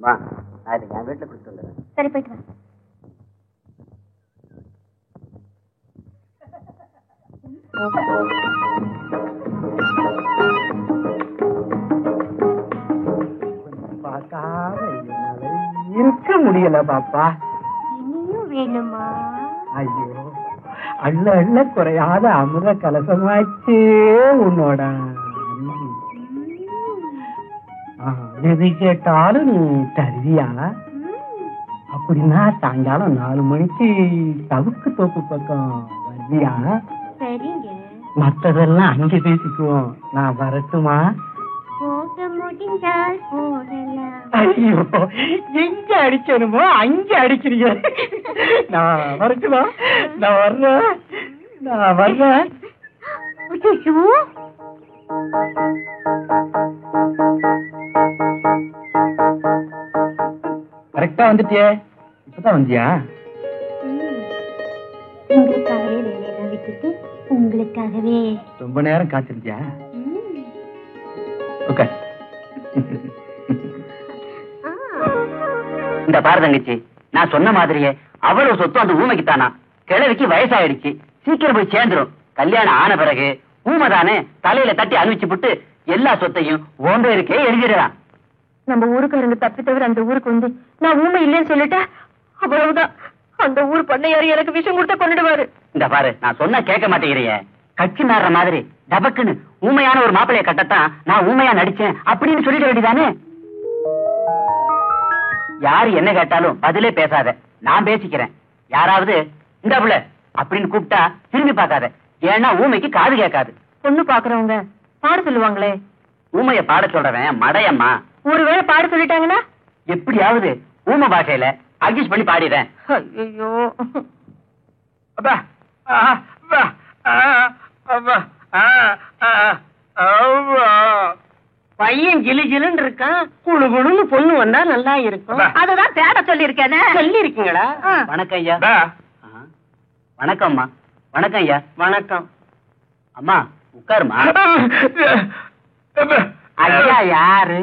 அம்மா நான் இதை என் வீட்டுல கொடுத்து வந்துடுறேன். சரி போயிட்டு வா. இருக்க முடியல பாப்பா. இனியும் வேணுமா? ஐயோ, அள்ள அள்ள குறையாத அமிர்த கலசமாச்சே உன்னோட. எது கேட்டாலும் நீ தருவியா? அப்படின்னா சாயங்காலம் 4 மணிக்கு தவுக்கு தோப்பு பக்கம் வருவியா? சரிங்க. மத்ததெல்லாம் அங்கே பேசிக்குவோம். நான் வரட்டுமா? போக முடிந்தால் போகலாம். ஐயோ, எங்க அடிக்கணுமோ அங்க அடிக்கிறீங்க. நான் வரட்டுமா? நான் வர்றேன். கரெக்டா வந்துட்டியே. இப்பதான் வந்தியா? உங்களுக்காகவே வேலையெல்லாம் விட்டுட்டு உங்களுக்காகவே ரொம்ப நேரம் காத்திருந்தியா? ஓகே. இந்த பாரு தங்கச்சி, நான் சொன்ன மாதிரியே அவ்வளவு சொத்து அந்த ஊமைக்குத்தானா. கிழவிக்கு வயசாயிடுச்சு, சீக்கிரம் போய் சேர்ந்துரும். கல்யாணம் ஆன பிறகு ஊமைதானே தலையில தட்டி அனுப்பிச்சு விட்டு எல்லா சொத்தையும் ஓன் பேருக்கே எழுதிடலாம். நம்ம ஊருக்காரங்க தப்பி தவிர அந்த ஊருக்கு வந்து நான் ஊமை இல்லைன்னு சொல்லிட்டா அவ்வளவுதான். அந்த ஊர் பண்ணையாரு எனக்கு விஷம் கொடுத்த கொண்டுடுவாரு. இந்த பாரு, நான் சொன்னா கேட்க மாட்டேங்கிறிய. கட்சி மாறுற மாதிரி டபக்குன்னு ஊமையான ஒரு மாப்பிளைய கட்டத்தான் நான் ஊமையா நடிச்சேன் அப்படின்னு சொல்லிட வேண்டியதானே. யாரு என்ன கேட்டாலும் பதிலே பேசாத, நான் பேசிக்கிறேன். யாராவது இந்த புள்ள அப்படின்னு கூப்பிட்டா திரும்பி பார்க்காத. ஏன்னா ஊமைக்கு காது கேட்காது. பொண்ணு பாக்குறவங்க பாட சொல்லுவாங்களே. ஊமைய பாட சொல்றவன் மடையம்மா. ஒருவேளை பாட சொல்லிட்டாங்கன்னா எப்படியாவது ஊமை பாஷையில அட்ஜஸ்ட் பண்ணி பாடிடுறேன். ஐயோ, பையன் ஜிலு ஜிலுன்னு இருக்கான். குழு குழுன்னு பொண்ணு வந்தா நல்லா இருக்கும். அதுதான் தேட சொல்லி இருக்கேன். சொல்லி இருக்கீங்களா? வணக்கம் ஐயா. வணக்கம்மா. வணக்கம் ஐயா. வணக்கம் அம்மா, உட்காருமா. ஐயா யாரு?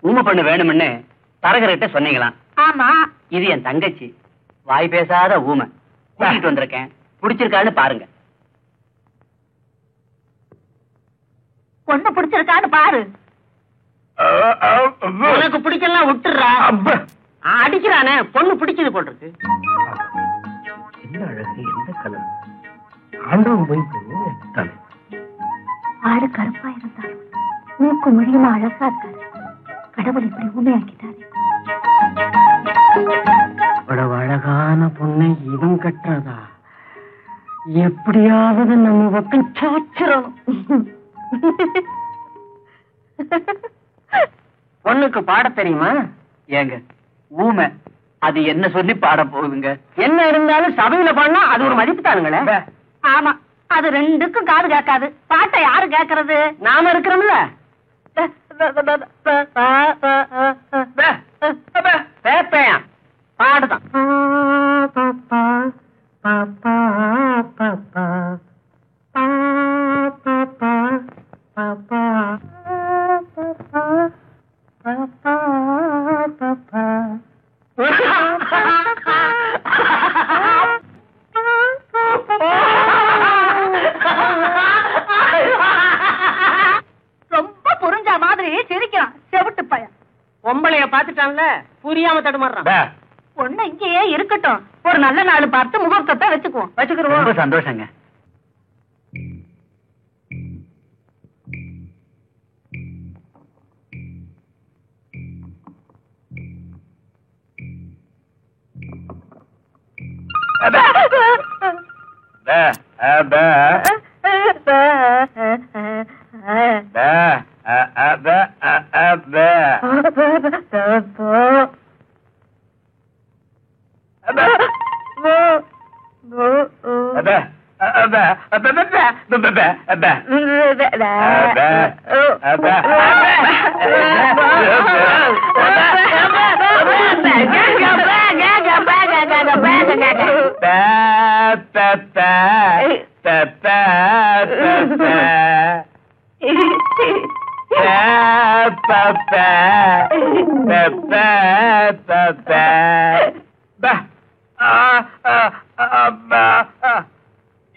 ஊமை பண்ணு வேணும்னு தரகர்கிட்ட சொன்னீங்களாம். ஆமா, இது என் தங்கச்சி, வாய் பேசாத ஊமை. கூட்டிட்டு வந்திருக்கேன், பிடிச்சிருக்கான்னு பாருங்க. பொண்ணு பிடிச்சிருக்கான்னு பாரு. உனக்கு பிடிக்கலாம் விட்டுறா. அடிக்கிறானே, பொண்ணு பிடிச்சது போட்டிருக்கு. என்ன அழகு, எந்த கலர். ஆண்டவன் போய் தலை. ஆடு கருப்பா இருந்தாலும் மூக்கு மொழியுமா அழகா இருக்காரு. கடவுள் இப்படி ஊமையாக்கிட்டாரு. இவ்வளவு அழகான பொண்ணை இவன் கட்டுறதா? எப்படியாவது நம்ம பக்கம் சாச்சிடணும். பொண்ணுக்கு பாட தெரியுமா? ஏங்க, ஊமை அது என்ன சொல்லி பாட போகுதுங்க? என்ன இருந்தாலும் சபையில பாடினா அது ஒரு மதிப்பு தானுங்களே. ஆமா, அது ரெண்டுக்கும் காது கேட்காது. பாட்டை யாரு கேட்கறது? நாம இருக்கிறோம்ல. பேப்பையான் பாடுதான். ரொம்ப புரிஞ்ச மாதிரி சிரிக்கிறான் செவிட்டு பையன். பொம்பளைய பாத்துட்டான்ல, புரியாம தடுமாறுறான். பொண்ணு இங்கேயே இருக்கட்டும், ஒரு நல்ல நாள் பார்த்து முகூர்த்தத்தை வச்சுக்குவோம். ரொம்ப வச்சுக்கிறோம். சந்தோஷங்க.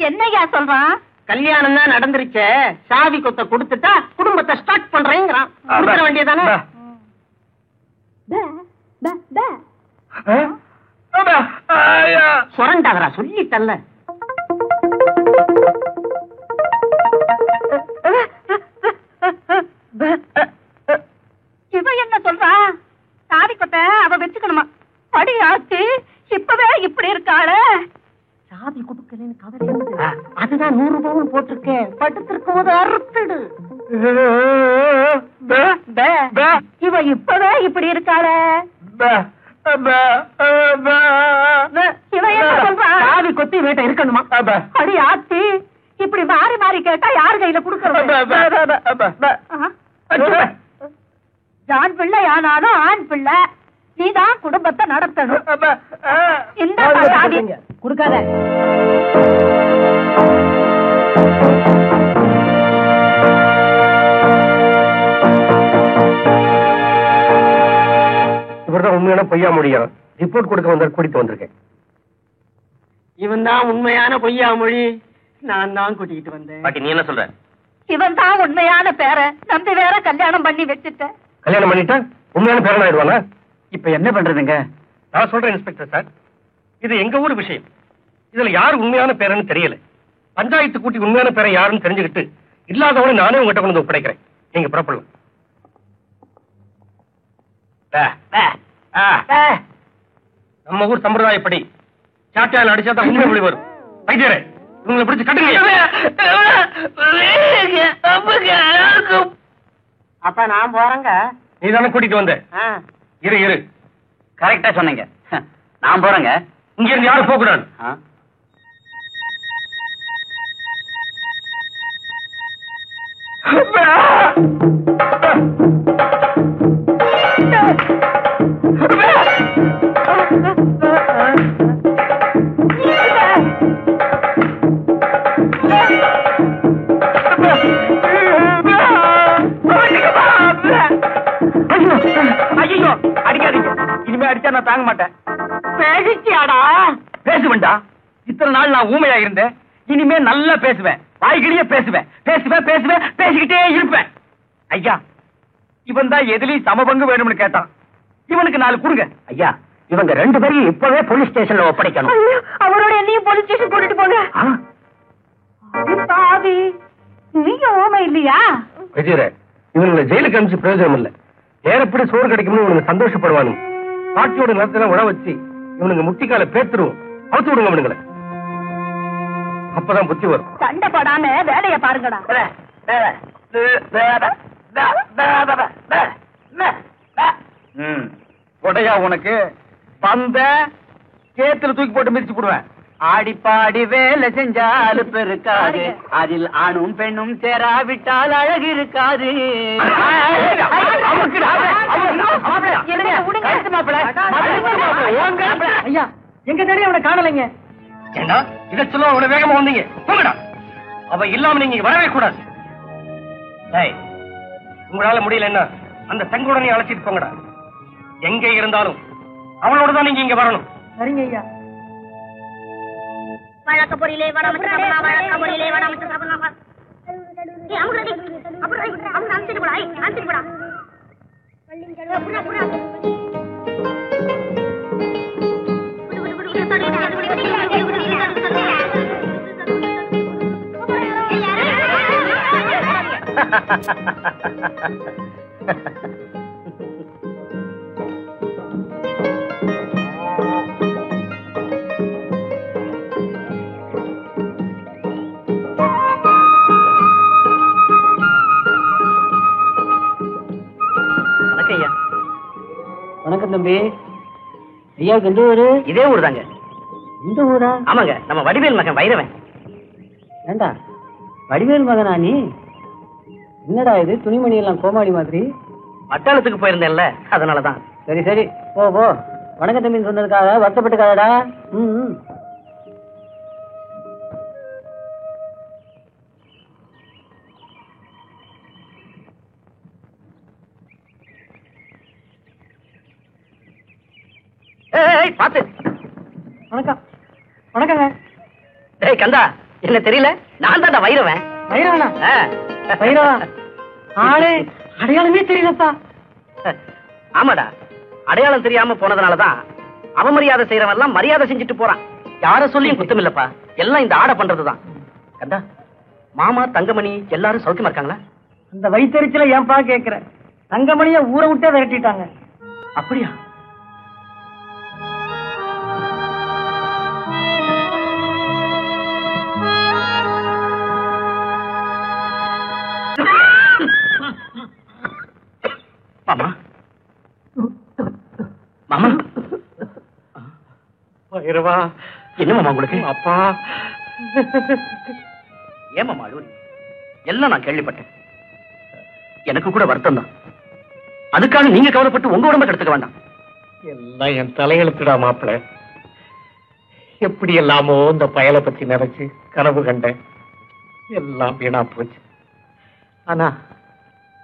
என்னையா சொல்றான்? கல்யாணம் தான் நடந்துருச்ச, சாவி கொத்த கொடுத்துட்டா குடும்பத்தை ஸ்டார்ட் பண்றேங்கிறான். கொடுத்துட வேண்டியதானே? சொரண்டாதரா, சொல்லிட்டல்ல. இவ என்ன சொல்றா? சாவி கொத்த அவ வச்சுக்கணுமா? படி ஆச்சு, இப்பவே இப்படி இருக்காளே. சாவி கொடுக்கலன்னு கவலை, அதுதான் 100 பவுன் போட்டிருக்கேன். படுத்திருக்கும் போது அறுத்துடு. இவ இப்பவே இப்படி இருக்காளே. இவ என்ன சொல்றா? சாவி கொத்தி வீட்டை இருக்கணுமா? அடி ஆத்தி, இப்படி மாறி மாறி கேட்டா யாரு கையில குடுக்கறது? ஆண் பிள்ளை ஆனாலும் ஆண் பிள்ளை, நீதான் குடும்பத்தை நடத்தணும். இந்த சாவி குடுக்காத. இவர்தான் உண்மையான பொய்யா முடியும். ரிப்போர்ட் கொடுக்க வந்த கூட்டிட்டு வந்திருக்கேன். இவன் தான் உண்மையான பொய்யா மொழி. நான் தான் கூட்டிட்டு வந்தேன். பாட்டி, நீ என்ன சொல்ற? இவன் தான் உண்மையான பேர நம்பி வேற கல்யாணம் பண்ணி வச்சுட்ட. கல்யாணம் பண்ணிட்டா உண்மையான பேரன் ஆயிடுவானா? இப்ப என்ன பண்றதுங்க? நான் சொல்றேன் இன்ஸ்பெக்டர் சார், இது எங்க ஊர் விஷயம். இதுல யாரு உண்மையான பேரன்னு தெரியல. பஞ்சாயத்து கூட்டி உண்மையான பேரை யாருன்னு தெரிஞ்சுக்கிட்டு இல்லாதவனை நானே உங்ககிட்ட கொண்டு ஒப்படைக்கிறேன். நீங்க புறப்படலாம். நம்ம ஊர் சம்பிரதாயப்படி சாட்டியால் அடிச்சாதான் உண்மை மொழி வரும். வைத்தியரே, இவங்களை பிடிச்சு கட்டுங்க. அப்ப நான் போறேங்க. நீ தானே கூட்டிட்டு வந்த. இரு இரு, கரெக்டா சொன்னீங்க. நான் போறேங்க. இங்க இருந்து யாரும் போக கூடாது. ஐயோ, அடிக்காதீங்க. இனிமே அடிச்சா நான் தாங்க மாட்டேன். பேசிச்சியாடா? பேசுவேன்டா. இத்தனை நாள் நான் ஊமையா இருந்தேன். இனிமே நல்லா பேசுவேன். வாய்கிழிய பேசுவேன். பேசுவேன் பேசுவேன் பேசிக்கிட்டே இருப்பேன். ஐயா, இவன் தான் எதுலயும் சமபங்கு வேணும்னு கேட்டான். இவனுக்கு 4 கொடுங்க. ஐயா, இவங்க 2 பேரையும் இப்பவே போலீஸ் ஸ்டேஷன்ல ஒப்படைக்கணும். அவரோட என்னையும் போலீஸ் ஸ்டேஷன் கூட்டிட்டு போங்க. பாவி, நீங்க ஓமை இல்லையா? வைத்தியரே, இவங்களை ஜெயிலுக்கு அனுப்பிச்சு பிரயோஜனம் இல்ல. ஏறப்படி சோறு கிடைக்கும்னு இவனுக்கு சந்தோஷப்படுவானுங்க. பாட்டியோட நிலத்துல உழ வச்சு இவனுங்க முட்டிக்கால பேத்துருவோம். அவுத்து விடுங்க இவனுங்களை. அப்பதான் புத்தி வரும். சண்டை போடாம வேலைய பாருங்கடா. கொடையா உனக்கு வந்த கேத்துல தூக்கி போட்டு மிதிச்சு போடுவேன். ஆடிப்பாடி வேலை செஞ்சால் பெருக்காது, அதில் ஆணும் பெண்ணும் சேராவிட்டால் அழகு இருக்காது. ஐயா, எங்க தேடி அவனை காணலைங்க. ஏண்டா இதை சொல்ல அவ்வளவு வேகமா வந்தீங்க? போங்கடா. அவ இல்லாம நீங்க வரவே கூடாது. உங்களால முடியலன்னா அந்த செங்குடனை அழைச்சிட்டு போங்கடா. எங்க இருந்தாலும் அவளோட தான் நீங்க இங்க வரணும். சரிங்க ஐயா. வழக்க பொறியிலே வடமச்சு சாப்பிடலாம், வழக்க பொறியிலே வடமச்சு சாப்பிடலாம். ஏய் அமுகடி, அப்புறம் அவங்க அனுப்பிட்டு போடா. ஏய் அனுப்பிட்டு போடா. புடா புடா. வணக்கம் தம்பி. ஐயாவுக்கு எந்த ஊரு? இதே ஊர் தாங்க. இந்த ஊரா? ஆமாங்க, நம்ம வடிவேல் மகன் வைரவன். ஏண்டா, வடிவேல் மகனா நீ? என்னடா இது துணிமணி எல்லாம் கோமாளி மாதிரி? வட்டாளத்துக்கு போயிருந்தேன்ல, அதனாலதான். சரி சரி, போ போ. வணக்கம் தம்பின்னு சொன்னதுக்காக வருத்தப்பட்டுக்காதடா. பாத்து. வணக்கம். வணக்கங்க. டேய் கந்தா, என்ன தெரியல? நான் தான் வைரவன். வைரவனா? வைரவா ஆளே அடையாளமே தெரியலப்பா. ஆமாடா, அடையாளம் தெரியாம போனதுனாலதான் அவமரியாதை செய்யறவன் எல்லாம் மரியாதை செஞ்சுட்டு போறான். யார சொல்லியும் குத்தம் இல்லப்பா, எல்லாம் இந்த ஆடை பண்றதுதான். கந்தா, மாமா தங்கமணி எல்லாரும் சௌக்கியமா இருக்காங்களா? அந்த வயிற்றுல ஏன்பா கேக்குற? தங்கமணிய ஊரை விட்டே விரட்டிட்டாங்க. அப்படியா? மாமா, மாமா, வைரவா, என்ன மாமா உங்களுக்கு? அப்பா, ஏன் மாமா அழுவுறீங்க? எல்லாம் நான் கேள்விப்பட்டேன். எனக்கு கூட வருத்தம் தான். அதுக்காக நீங்க கவலைப்பட்டு உங்க உடம்பை கெடுத்துக்க வேண்டாம். எல்லாம் என் தலையெழுத்துடா மாப்பிள. எப்படி எல்லாமோ இந்த பயலை பத்தி நினைச்சு கனவு கண்டேன். எல்லாம் வீணா போச்சு. ஆனா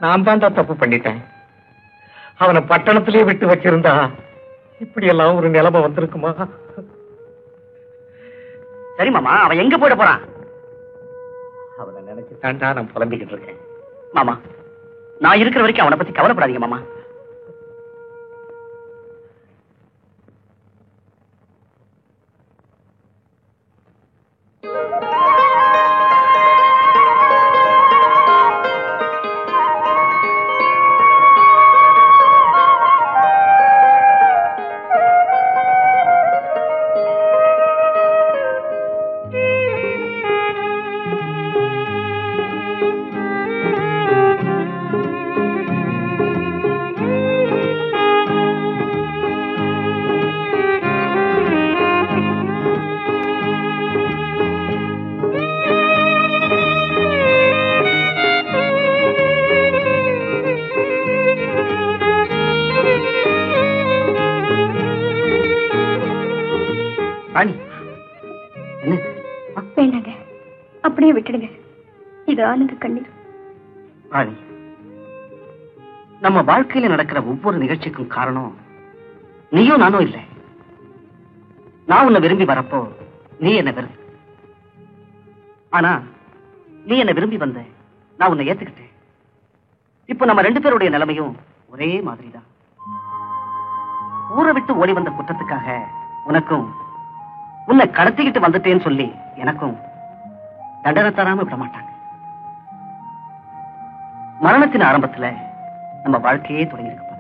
நான் தான் தப்பு பண்ணிட்டேன். அவனை பட்டணத்திலேயே விட்டு வச்சிருந்தா இப்படி எல்லாம் ஒரு நிலைமை வந்திருக்குமா? சரி மாமா, அவன் எங்க போயிட போறான்? அவனை நினைச்சு தாண்டா நான் புலம்பிக்கிட்டு இருக்கேன். மாமா, நான் இருக்கிற வரைக்கும் அவனை பத்தி கவலைப்படாதீங்க மாமா. வேண்டாங்க, அப்படியே விட்டுடுங்க. இது ஆனந்த கண்ணீர். ராணி, நம்ம வாழ்க்கையில நடக்கிற ஒவ்வொரு நிகழ்ச்சிக்கும் காரணம் நீயும் நானும் இல்லை. நான் உன்னை விரும்பி வரப்போ நீ என்ன வெறுத்த. ஆனா நீ என்ன விரும்பி வந்த, நான் உன்னை ஏத்துக்கிட்டேன். இப்ப நம்ம ரெண்டு பேருடைய நிலைமையும் ஒரே மாதிரிதான். ஊரை விட்டு ஓடி வந்த குற்றத்துக்காக உனக்கும், உன்னை கடத்திக்கிட்டு வந்துட்டேன்னு சொல்லி எனக்கும் தண்டனை தராம விட மாட்டாங்க. மரணத்தின் ஆரம்பத்துல நம்ம வாழ்க்கையே தொடங்கி இருக்கு.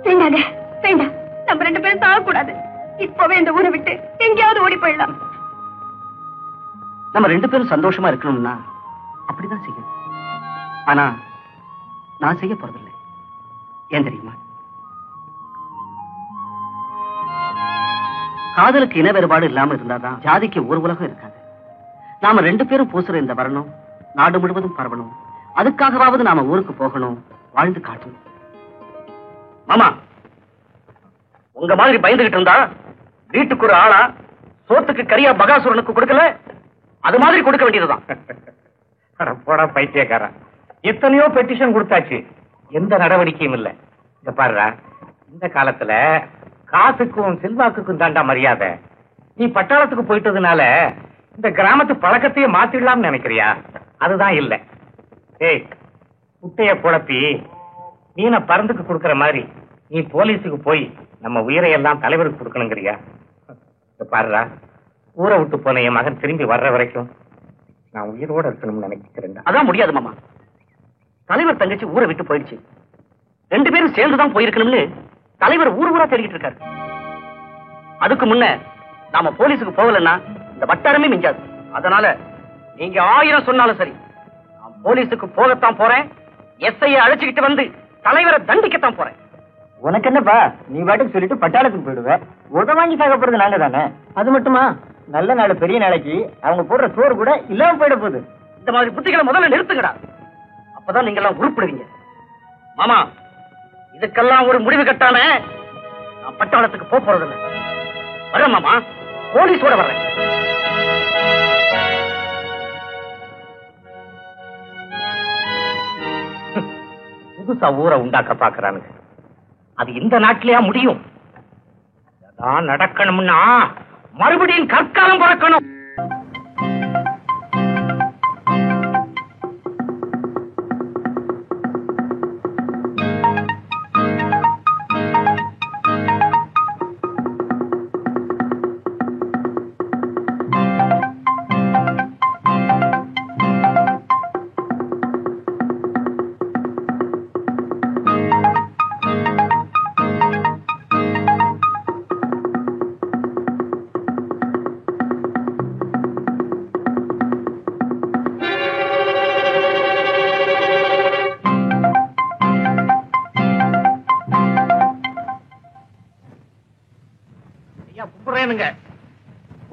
வேண்டாங்க, வேண்டாம். நம்ம ரெண்டு பேரும் சாகக்கூடாது. இப்பவே இந்த ஊரை விட்டு எங்கேயாவது ஓடி போயிடலாம். நம்ம ரெண்டு பேரும் சந்தோஷமா இருக்கணும்னா அப்படிதான் செய்யணும். ஆனா நான் செய்ய போறதில்லை. ஏன் தெரியுமா? காதலுக்கு இன வேறுபாடு இல்லாம இருந்தாதான் ஜாதிக்கு ஒரு உலகம் இருக்காது. நாம ரெண்டு பேரும் பூசுற இந்த வரணும் நாடு முழுவதும் பரவணும். அதுக்காகவாவது நாம ஊருக்கு போகணும், வாழ்ந்து காட்டணும். மாமா, உங்க மாதிரி பயந்துகிட்டு இருந்தா வீட்டுக்கு ஒரு ஆளா சோத்துக்கு கரியா பகாசுரனுக்கு கொடுக்கல, அது மாதிரி கொடுக்க வேண்டியதுதான். போடா பைத்தியக்காரன், எத்தனையோ பெட்டிஷன் கொடுத்தாச்சு, எந்த நடவடிக்கையும் இல்ல. இந்த பாருடா, இந்த காலத்துல காசுக்கும் செல்வாக்குக்கும் தாண்டா மரியாதை. நீ பட்டாளத்துக்கு போயிட்டதுனால இந்த கிராமத்து பழக்கத்தையே மாத்திடலாம்னு நினைக்கிறியா? அதுதான் இல்ல. ஏய், குட்டைய குழப்பி மீனை பறந்துக்கு கொடுக்கற மாதிரி நீ போலீஸுக்கு போய் நம்ம உயிரையெல்லாம் தலைவருக்கு கொடுக்கணுங்கிறியா? பாருடா, ஊரை விட்டு போன என் மகன் திரும்பி வர்ற வரைக்கும் நான் உயிரோட இருக்கணும்னு நினைக்கிறேன். அதான் முடியாது மாமா. தலைவர் தங்கச்சி ஊரை விட்டு போயிடுச்சு. ரெண்டு பேரும் சேர்ந்துதான் போயிருக்கணும்னு தலைவர் ஊர் ஊரா தேடிட்டு இருக்காரு. அதுக்கு முன்ன நாம போலீஸுக்கு போகலன்னா இந்த வட்டாரமே மிஞ்சாது. அதனால நீங்க 1000 சொன்னாலும் சரி, நான் போலீஸுக்கு போகத்தான் போறேன். எஸ்ஐயை அழைச்சுக்கிட்டு வந்து தலைவரை தண்டிக்கத்தான் போறேன். உனக்கு என்னப்பா, நீ பாட்டுக்கு சொல்லிட்டு பட்டாளத்துக்கு போயிடுவ. உத வாங்கி சாக போறது நாங்க தானே. அது மட்டுமா, நல்ல நாள் பெரிய நாளைக்கு அவங்க போடுற சோறு கூட இல்லாம போயிட போகுது. இந்த மாதிரி புத்திகளை முதல்ல நிறுத்துங்கடா. அப்பதான் நீங்க எல்லாம் உருப்பிடுவீங்க. மாமா, இதுக்கெல்லாம் ஒரு முடிவு கட்டாம நான் பட்டாளத்துக்கு போறதில்லை. வரேன் மாமா, போலீஸோட வர்றேன். புதுசா ஊரை உண்டாக்க பாக்குறானுங்க. அது இந்த நாட்டிலேயா முடியும்? நான் நடக்கணும்னா மறுபடியும் கற்காலம் பிறக்கணும்.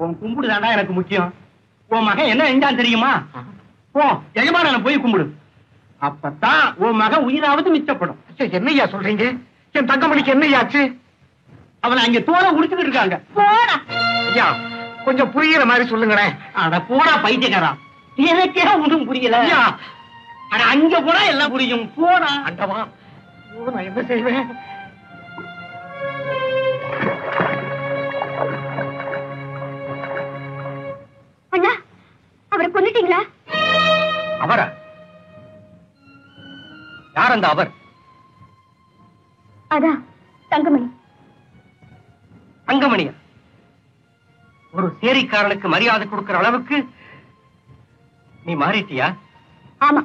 உன் கும்பிடு தாண்டா எனக்கு முக்கியம். உன் மகன் என்ன செஞ்சான் தெரியுமா? போ எஜமான போய் கும்பிடு. அப்பதான் உன் மகன் உயிராவது மிச்சப்படும். என்னையா சொல்றீங்க? என் தங்கமணிக்கு என்னையாச்சு? அவனை அங்க தோலை உடிச்சுக்கிட்டு இருக்காங்க. போடா ஐயா, கொஞ்சம் புரியுற மாதிரி சொல்லுங்களேன். அட போடா பைத்தியக்காரா, எனக்கே ஒன்றும் புரியல. அட அங்க போனா எல்லாம் புரியும். போடா. அண்டவா, நான் என்ன செய்வேன்? அண்ணா, அவரை கொன்னுட்டீங்களா? அவரா? யார் அந்த அவர்? அதான் தங்கமணி. தங்கமணியா? ஒரு சேரிக்காரனுக்கு மரியாதை கொடுக்கிற அளவுக்கு நீ மாறிட்டியா? ஆமா,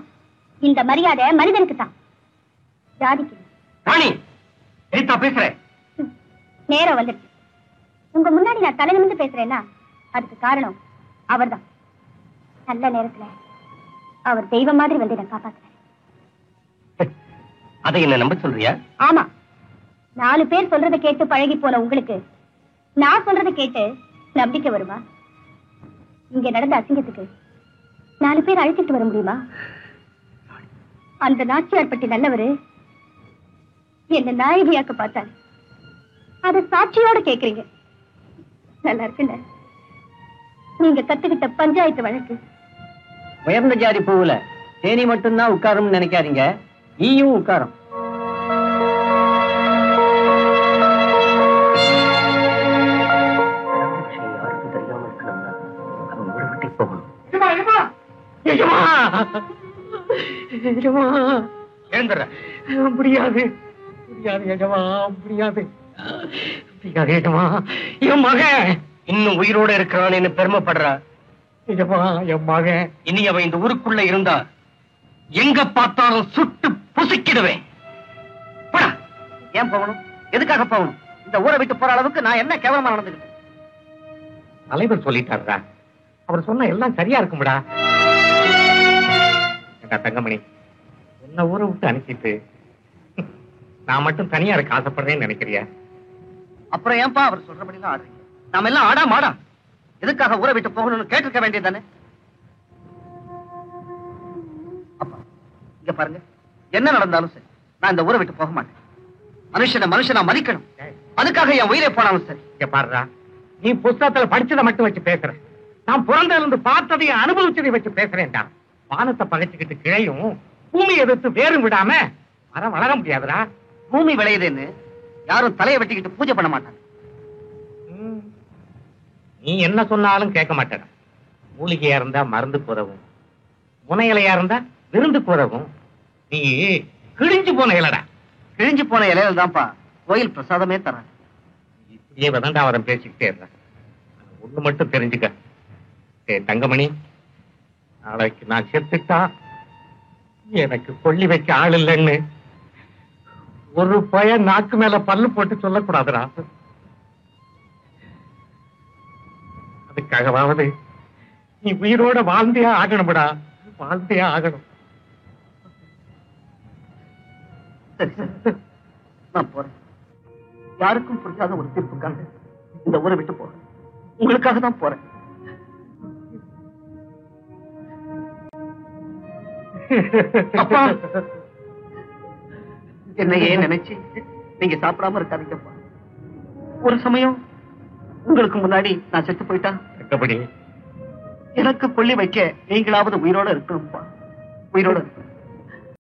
இந்த மரியாதை மனிதனுக்கு தான், ஜாதிக்கு. ராணி, எதிர்த்தா பேசுற? நேரம் வந்துடுச்சு. உங்க முன்னாடி நான் தலை நிமிர்ந்து பேசுறேன்னா அதுக்கு காரணம் அவர்தான். நல்ல நேரத்துல அவர் தெய்வம் மாதிரி வந்து என்ன காப்பாத்துறாரு. அதை என்ன நம்ப சொல்றியா? ஆமா, 4 பேர் சொல்றதை கேட்டு பழகி போன உங்களுக்கு நான் சொல்றதை கேட்டு நம்பிக்கை வருமா? இங்க நடந்த அசிங்கத்துக்கு 4 பேர் அழைச்சிட்டு வர முடியுமா? அந்த நாச்சியார் பட்டி நல்லவரு என்ன நாயகியாக்க பார்த்தாரு. அத சாட்சியோட கேக்குறீங்க. நல்லா இருக்குல்ல? நீங்க கத்துக்கிட்ட பஞ்சாயத்து வழக்கு. உயர்ந்த ஜாதி பூவுல தேனி மட்டும்தான் உட்காரும் நினைக்காதீங்க, ஈயும் உட்காரும். முடியாது முடியாது எஜமா, முடியாது முடியாது எஜமா. என் மகன் இன்னும் உயிரோட இருக்கிறான்னு பெருமைப்படுறா. எஜமா, என் மகன் இனி அவன் இந்த ஊருக்குள்ள இருந்தா எங்க பார்த்தாலும் சுட்டு புசிக்கிடுவேன். ஏன் போகணும்? எதுக்காக போகணும்? இந்த ஊரை விட்டு போற அளவுக்கு நான் என்ன கேவலமா நடந்துக்கிட்டேன்? தலைவர் சொல்லிட்டாரா? அவர் சொன்ன எல்லாம் சரியா இருக்கும்டா. தங்கமணி, உன்னை ஊரை விட்டு அனுப்பிட்டு நான் மட்டும் தனியா இருக்க ஆசைப்படுறேன்னு நினைக்கிறியா? அப்புறம் ஏன்பா அவர் சொல்றபடிதான் ஆடுறீங்க? நாம எல்லாம் ஆடா மாடா? எதுக்காக ஊரை விட்டு போகணும்னு கேட்டிருக்க வேண்டியதானே? அப்பா, இங்க பாருங்க, என்ன நடந்தாலும் சரி நான் இந்த ஊரை விட்டு போக மாட்டேன். மனுஷனா மதிக்கணும். அதுக்காக என் உயிரை போனாலும் சரி. இங்க பாருடா, நீ புத்தகத்துல படிச்சதை மட்டும் வச்சு பேசுற. நான் பிறந்ததுல இருந்து பார்த்ததையும் அனுபவிச்சதை வச்சு பேசுறேன்டா. வானத்தை பகைச்சுக்கிட்டு கிழையும் பூமி எதிர்த்து வேறும் விடாம மரம் வளர முடியாதுடா. பூமி விளையுதுன்னு யாரும் தலையை வெட்டிக்கிட்டு பூஜை பண்ண மாட்டாங்க. நீ என்ன சொன்னாலும் கேட்க மாட்டேன். மூலிகையா இருந்தா மருந்துக்கு உதவும், முனையிலையா இருந்தா விருந்துக்கு உதவும். நீ கிழிஞ்சு போன இலடா. கிழிஞ்சு போன இலையில தான்ப்பா கோயில் பிரசாதமே தராங்க. இப்படியே வதண்டாவதம் பேசிக்கிட்டே இருந்த. ஒண்ணு மட்டும் தெரிஞ்சுக்க, தங்கமணி, நாளைக்கு நான் செத்துட்டா எனக்கு கொல்லி வைக்க ஆள் இல்லைன்னு ஒரு பையன் நாக்கு மேல பல்லு போட்டு சொல்லக்கூடாதுடா. அதுக்காகவாவது நீ உயிரோட வாழ்ந்தே ஆகணும்டா, வாழ்ந்தே ஆகணும். நான் போறேன். யாருக்கும் புரியாத ஒரு தீர்ப்புக்காக இந்த ஊரை விட்டு போறேன். உங்களுக்காக தான் போறேன். அப்பா, என்னையே நினைச்சு நீங்க சாப்பிடாம இருக்காதீங்கப்பா. ஒரு சமயம் உங்களுக்கு முன்னாடி நான் செத்து போயிட்டா எனக்கு கொல்லி வைக்க நீங்களாவது உயிரோட இருக்கணும்ப்பா. உயிரோட இருக்கணும்.